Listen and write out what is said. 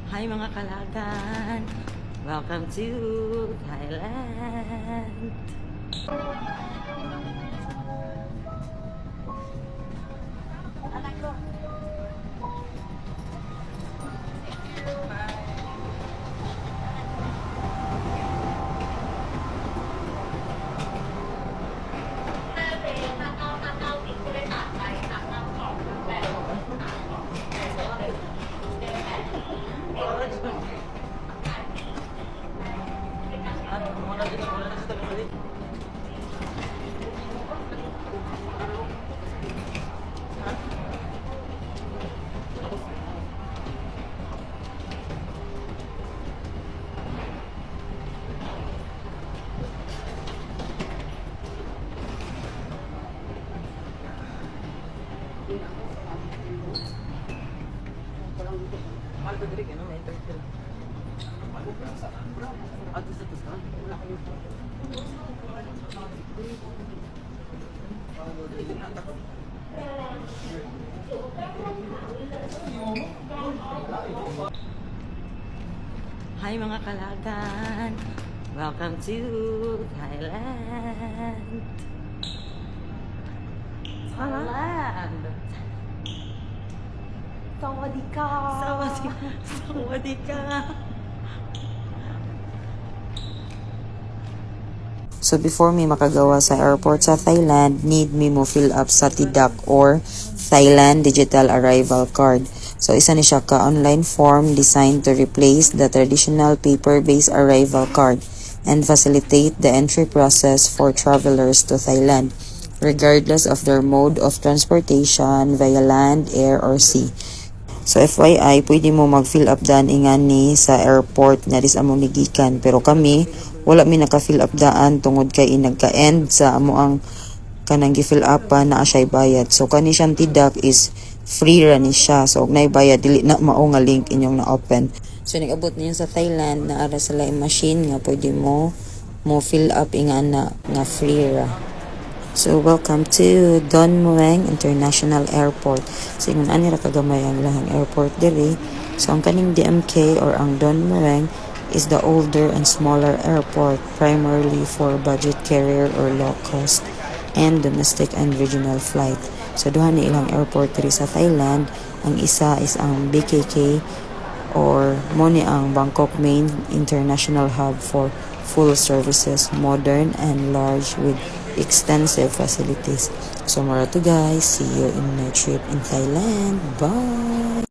Hi mga kalagan! Welcome to Thailand! Hi mga kalagan! Welcome to Thailand! Thailand! Sawadika! Sawadika! So before me makagawa sa airport sa Thailand, need me mo fill up sa TDAC or Thailand Digital Arrival Card. So isa ni siya ka online form designed to replace the traditional paper-based arrival card and facilitate the entry process for travelers to Thailand, regardless of their mode of transportation via land, air, or sea. So FYI, pwede mo mag-fill up daan ingani sa airport na dis among nigikan. Pero kami, wala mi naka-fill up daan tungod kay nagka-end sa amo ang kanang gi-fill up pa na siya bayad. So kani siyang TDAC is free ra ni siya. So og nay bayad dili na mao nga link inyong na-open. So nag-abot niya sa Thailand na ara sila yung machine nga pwede mo fill up ingana nga free ra. So, welcome to Don Mueang International Airport. So, yung ani ra kagamay ang lahang airport diri. So, ang kaning DMK or ang Don Mueang is the older and smaller airport, primarily for budget carrier or low cost and domestic and regional flight. So, duha ni ilang airport diri sa Thailand. Ang isa is ang BKK or mo ni ang Bangkok Main International Hub for full services, modern and large with extensive facilities. So, mara to guys. See you in my trip in Thailand. Bye!